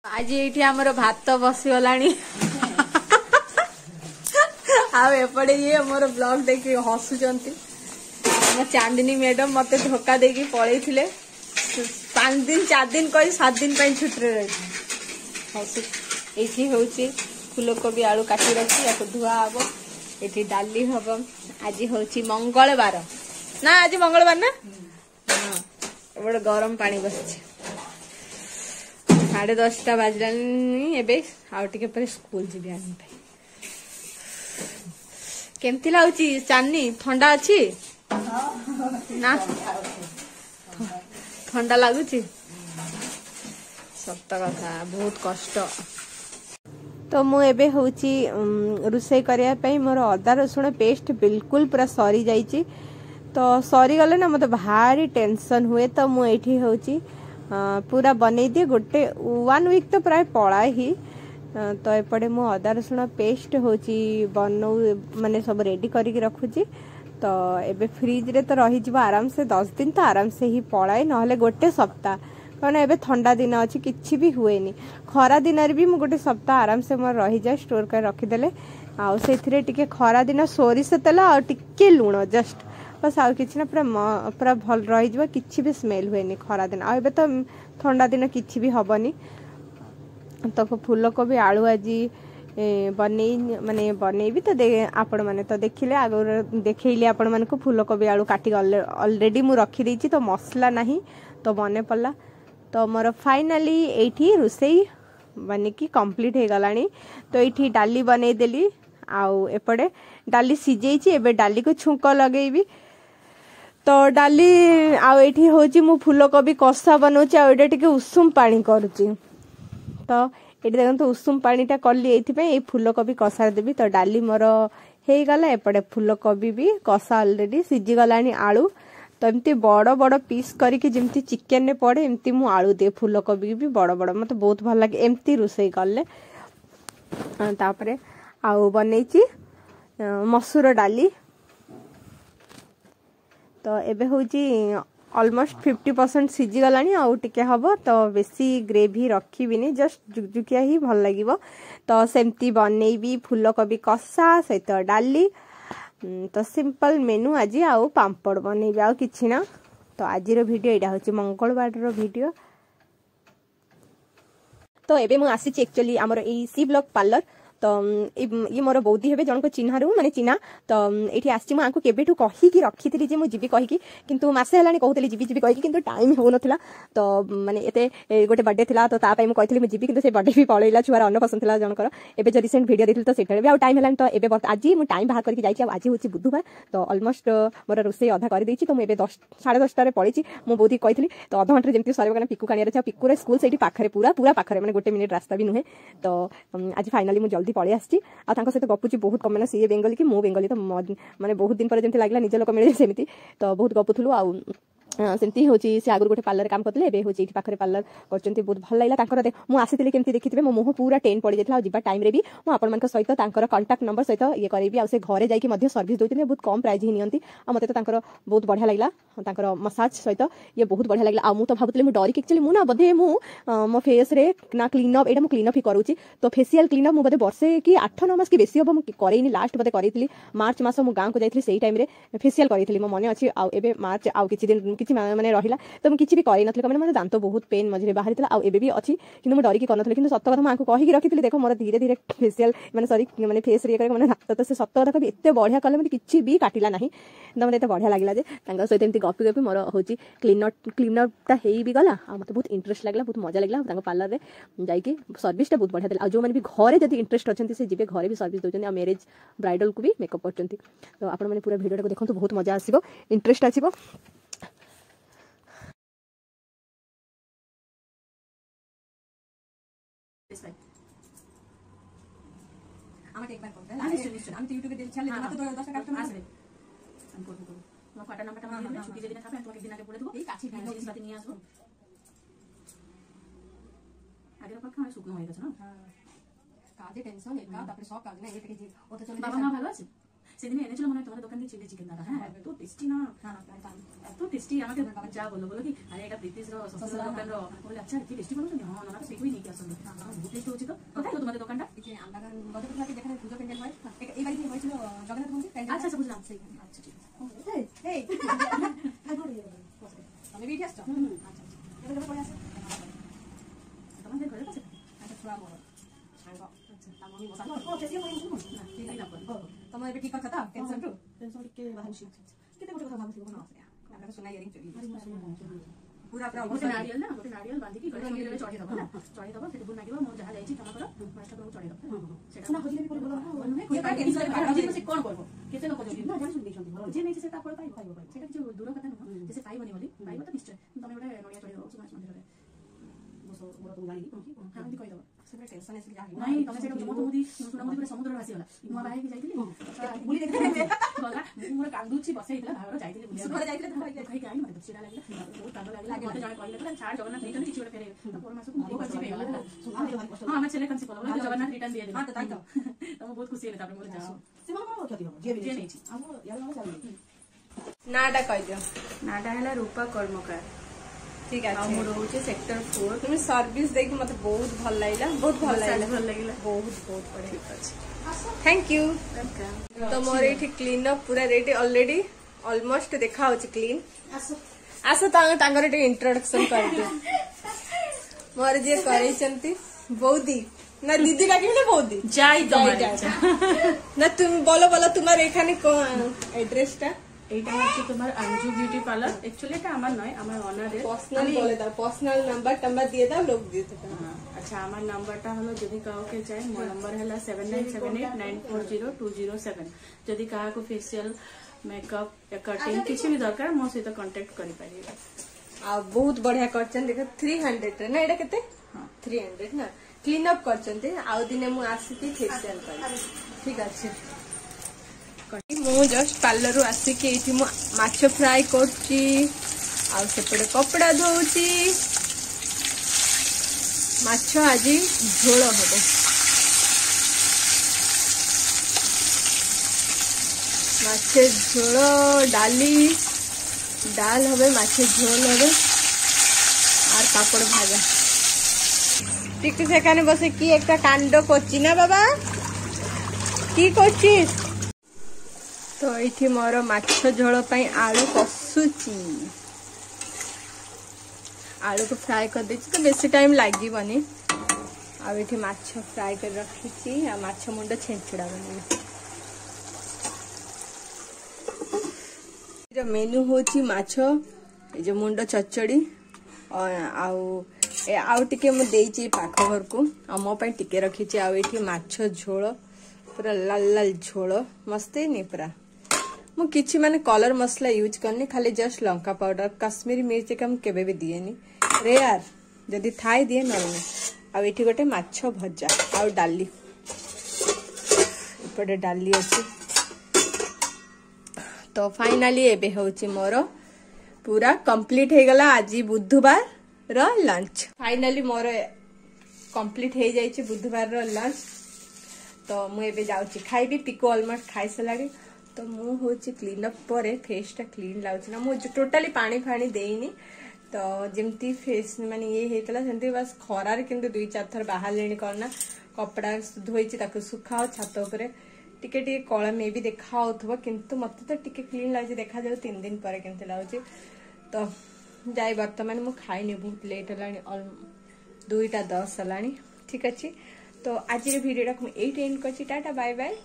आज ये आमर भात बसीगलानी आपटे ये मोर ब्लॉग देखिए हसुंट चांदनी मैडम मत धोखा देकी पलई 5 दिन 4 दिन कही 7 दिन छुट्टी रही हसु ये हूँ फूलकोबी आलू काटी रखी या धुआ हम ये डाली हम आज हूँ मंगलवार ना आज मंगलवार ना हाँ गरम पानी बस 10:30 बाजलानी एबे आउ टिके पर स्कूल जीवी आनी केमती लाउची चांदनी ठंडा अच्छी ना ठंडा लगुची सत कथा बहुत कष्ट तो मु एबे होची रुसई करिया पई मोर अदा रसुण पेस्ट बिल्कुल पूरा सरी जाईची तो सरी गले ना मते भारी टेंशन हुए तो मु एठी होची पूरा बनई दिए गोटे 1 वीक तो प्राय पड़ा ही तो एपटे मु अदा रसुण पेस्ट होची बनौ माने सब रेडी करके रखुची तो एबे फ्रिज रे तो रही जीव आराम से 10 दिन तो आराम से ही पड़ाए नहले गोटे सप्ताह कारण एबे ठंडा दिन अच्छी किछि भी हुएनी खरा दिन रे भी मु गोटे सप्ताह आराम से मोर रही जाए स्टोर कर रखिदेले आउ सेथिरे टिके खरा दिन सोरिष तेल आ टिके लूण जस्ट बस आउ किछि ना पूरा भल रही जीव किछि भी स्मेल हुएनी खरा दिन आ एबे तो ठंडा दिन किछि भी हबनी तो फूलकोबी आलू आजी बनई माने बनईबी तो आपण माने तो देखिले आगर देखैले आपण माने को फूलकोबी आलू काटी ऑलरेडी मु रखी देछि तो मसला नहीं तो बने पड़ला तो मोर फाइनली एठी रुसई बनिकी कंप्लीट हे गलानी तो एठी डाली बनई देली आउ एपड़े डाली सिजेछि एबे डाली को छुंक लगेबी तो डाली आउ एठी होची मु फूलकोबी कषा बनौछि आ एटा टिके उषुम पानी करूछि तो ये देखो उषुम पानीटा कली ये फूलकोबी कषा देवी तो डाली मोर हो गला एपटे फूलकोबी भी कषा ऑलरेडी सिझी गलानी आलू तो एमती बड़ बड़ पीस करके जमती चिकेन ने पड़े एमती मु आलू दे फूलकोबी भी बड़ बड़ मत बहुत भल लगे एमती रोषेई कले तापरे आउ बनईची मसूर डाली तो एबे होची ऑलमोस्ट 50% सिझी गलानी आउ टिके हबो तो बेसी ग्रेवी रखिबिनी जस्ट जुकजुकिया ही भल लागिवो तो सेमती बनईबी फूलकोबी कषा सहित डाली तो सिंपल मेनू आज आउ पांपड़ बनईबी आउ किछि ना तो आजिर वीडियो एटा होची मंगलवार रो वीडियो तो एबे मु आसी एक्चुअली हमर ई सी ब्लॉक पार्लर तो ये मोर बौदी हेबे जन को चिन्हा रू माने चिन्हा तो एठी आछि मु आंको केबेठु कहि कि रखितली जे मु जीबी कहि कि किंतु मासे हलानी कहतली जीबी जीबी कहि कि किंतु टाइम हो नथिला तो माने एते गोटे बर्थडे थिला तो ता पई मु कहतली मु जीबी किंतु से बर्थडे भी पळैला छुआर अन्न पसंद थिला जनकर एबे जो रिसेंट वीडियो देखिल तो सेटा भी आ टाइम हलानी तो एबे आज मु टाइम बाहर करके जाईची आज होची बुधवार तो ऑलमोस्ट मोर रोसे आधा कर देची तो मु एबे 10 10:30 रे पळैची मु बौदी कहतली तो आधा घंटा जेमती सरबे कना पिक्कू कानिया रे पिक्कू रे स्कूल सेठी पाखरे पूरा पाखरे माने गोटे मिनिट रास्ता भी नुहे तो आज फाइनली मु जल्दी पळै आछि आ तांको सहित गपुची बहुत कम मैंने सी बेंगली कि मु बेंगली तो माने बहुत दिन पर जमती लागला निज लोक मिले सेमिति तो बहुत गपुथुलु आ सेमती होची से आगुर गोटे पार्लर काम करतले एबे होची पाखरे पार्लर करचंती बहुत भल लागला तांकर मु आसीतली केमती देखिथिबे मो मुह पूरा 10 पड़ी जेतला जिबा टाइम रे भी मु आपन मानक सहित तांकर कांटेक्ट नंबर सहित ये करबी आ से घरे जाई कि मध्ये सर्विस दोतिने बहुत कम प्राइस ही नियंती आ मते तो तांकर बहुत बढ़िया लागला तांकर मसाज सहित ये बहुत बढ़िया लागला आ मु तो भाबुतले मु डरी कि एक्चुअली मु ना बधे मु मो फेस रे ना क्लीन अप एटा मु क्लीन अप ही करूची तो फेशियल क्लीन अप मु बधे वर्षे कि 8-9 मास कि बेसी अब मु करैनी लास्ट बधे करितली मार्च मास मु गां को जाइतली सेही टाइम रे फेशियल करितली मो मने अछि आ एबे मार्च आ किछि दिन किछि माने रहिला तो मु किछि भी करै नथले माने दांत बहुत पेन मझरे बाहर थिला आ एबे भी अछि किंतु मु डरी कि करनथले किंतु सत्य कथा मां को कहि कि रखितली देखो मोर धीरे धीरे फेशियल माने सॉरी माने फेस रे करे माने तो से सत्य कथा भी एते बढ़िया कले माने किछि भी काटिला नाही तो माने एते बढ़िया लागिला जे तांगा सहित एमती गपी गपी मोर होची क्लीनअप ता हेई भी गला आ मते बहुत इंटरेस्ट लागला बहुत मजा लागला तांगा पार्लर रे जाई कि सर्विस ता बहुत बढ़िया देला आ जो माने भी घरे जदी इंटरेस्ट अछंती से जिबे घरे भी सर्विस दोचंती आ मैरिज ब्राइडल को भी मेकअप करचंती तो आपण माने पूरा वीडियो को देखंतु बहुत मजा आसीबो इंटरेस्ट आसीबो আমার একবার করতে আমি নিশ্চয় আমি তো ইউটিউবে দেখে ছাড়লে তোমার তো 10টা কাস্টমার আসবে আমি করব তোমার কটা নাম্বারটা আমাকে দিবে ছুটি যেদিন থাকবে আমি তোমাকে দিন আগে বলে দেব এই কাছে জিনিসপাতি নিয়ে আসবো আগের পর খাওয়া শুকনো হয়ে গেছে না কাজে টেনশন একা তারপরে সব কাজ না এটা কি ও তো চলে বাবা মা ভালো আছে সেদিন এনেছিল মনে হয় তোমাদের দোকান থেকে চিলি চিকেন দাদা। হ্যাঁ এত টেস্টি না, এত টেস্টি। আমাকে যা বললো কি আরে এটা ব্রিটিশ শশুর দোকান বলে আচ্ছা কি টেস্টি বলছো? হ্যাঁ না তো সেইগুলোই নিয়ে আসলে বহুত টেস্টি হচ্ছে। তো কোথায় তো তোমাদের দোকানটা? এই যে আমবাগান গতকাল যেখানে পুজো প্যান্ডেল হয় এই বাড়িতে হয়েছিল জগন্নাথ মন্দির। আচ্ছা আচ্ছা বুঝলাম সেইখানে। আচ্ছা ঠিক আছে। এই তুমি বিটি আসছো? আচ্ছা আচ্ছা এগুলো করে আসো তোমাদের ঘরের কাছে? আচ্ছা ছোড়া বড় সাঙ্গ। আচ্ছা তা মনি বসা ও চেষ্টা করি শুনো না ঠিক না করে তোমার এবে ঠিক কথা তো টেনশন কে বাহানছি কেতে গোটে কথা ভাবছি কোন আছে আমরা শোনা ইয়ারিং চলি पूरा पूरा गोटे नारियल ना गोटे नारियल बांधी की गणेश मंदिर में चढ़ी दबो ना चढ़ी दबो से बुन मागिबो मो जहा जाईची क्षमा करो मास्टर को चढ़ी दबो सेटा ना होजिले भी बोल बोल ये का टेंशन होजिले से कोन करबो केते लोक जोडी ना जानि सुन देछन भलो जे नेछि सेटा पळ पाइबो सेटा कि दूर कथा न जैसे पाइबो नि बोली पाइबो तो निश्चय तमे गोटे नडिया चढ़ी दबो गणेश मंदिर रे बसो मोर तो जानि हां दी कहि दबो सेटा टेंशन एसि जाहि नाही तमे सेटा जमो मोदी सुना मोदी पूरा समुद्र भासी गला नुआ बाहे की जाइतिली बुली देखि गला मोर कांदुची बसैतला भावर जाइतिली बुली सुपर जाइतिला कहि काई मते सीधा लागला बहुत कांद लागला मते जणे कहिला छाड़ जगन्नाथ रिटर्न किछि गोटे फेरे पर मासु को कछि पे गला हां हम चले कंसी बोला जगन्नाथ रिटर्न दिए हां तो ताई तो तम बहुत खुशी हेले तापर मोर जाओ से मन मन क्षति हो जे नेछि हम यार नाम चालू नाटा कहि दियो। नाटा हैला रूपा कर्मकार। ठीक है हम रोचे सेक्टर 4। तुम सर्विस देख मत बहुत भल लागला बहुत भल लागला बहुत बहुत बढ़िया। ठीक अछि थैंक यू। वेलकम। तो मोर एठी क्लीन अप पूरा रेडी ऑलरेडी ऑलमोस्ट देखा होची क्लीन। आसो तांगर इंट्रोडक्शन कर दियो। मोर जे करै चंती बौदी ना दीदी डाकी ना बौदी जाई ना तुम बोलो बोलो तुम्हारे एखाने एड्रेस टा এইটা হচ্ছে তোমার अंजू ब्यूटी पार्लर। एक्चुअली এটা আমার নয় আমার ওনারের पर्सनल बोले दाও पर्सनल नंबर দিয়ে দাও লোক দিয়ে দেবে। আচ্ছা আমার নাম্বারটা হলো যদি কাউকে চাই মো নাম্বার হলা 7978940207 যদি কাহাকু ফেশিয়াল मेकअप या कटिंग किसी भी दरकार मो सहित कांटेक्ट करि परिबे। आ बहुत बढ़िया करछन देखो 300 रे ना एटा केते? हां 300 ना क्लीन अप करछन ते आउ दिने मु आसीती फेशियल कर। ठीक अछि मु जस्ट पार्लर आसिकी ये माछ फ्राए करची आ सेपटे कपड़ा धोची माछ आज झोल हम माछ झोल डाली डाल हबे माछ झोल हबे और पापड़ भाजा ठीक सेखाने बसे की एक कांड करची ना बाबा की करछिस। तो ये मोर माछ झोल आलू कषुची आलू को फ्राए कर देछि तो बेसी टाइम लागबनी आ ये माछ फ्राए कर रखी आ माछ मुंड छेंचुड़ा बनी मेनू होची माछ ए जो मुंड चचड़ी आउ टिके मु देइछि पाख घर को आ मो पई टिके रखीछि आ ये माछ झोल पूरा लाल लाल झोल मस्त नहीं पूरा मु किछि माने कलर मसला यूज करनी खाली जस्ट लंका पाउडर कश्मीरी मिर्च कम केबे भी दिएनी रेयर जदी थाई दिए नरमे आ एठी गोटे माछ भजा आ डाली पड़े डाली अछि। तो फाइनली एबे होची मोर पूरा कंप्लीट हे गला आज बुधवार रो लंच फाइनली मोर कंप्लीट हे जाई छी बुधवार रो लंच। तो मु एबे जाउची खाइबी पिको ऑलमोस्ट खाइ सलाडी तो मु होची क्लीन अप परे फेस टा क्लीन लाउची ना मु टोटली पानी फानी देइनी तो जेमती फेस माने ये हेतला सेमती बस खरार किंतु 2-4 थर बाहर लेनी करना कपड़ा धोइची ताको सुखाओ छात ऊपर टिके टिके कळा में भी देखा होथबो किंतु मते तो टिके क्लीन लाउची देखा जाउ 3 दिन परे केमते लाउची। तो जाई वर्तमान मु खाइनी बहुत लेट हलानी 2:10 हलानी ठीक अछि। तो आज वीडियो को एट एंड करछि टाटा बाय बाय।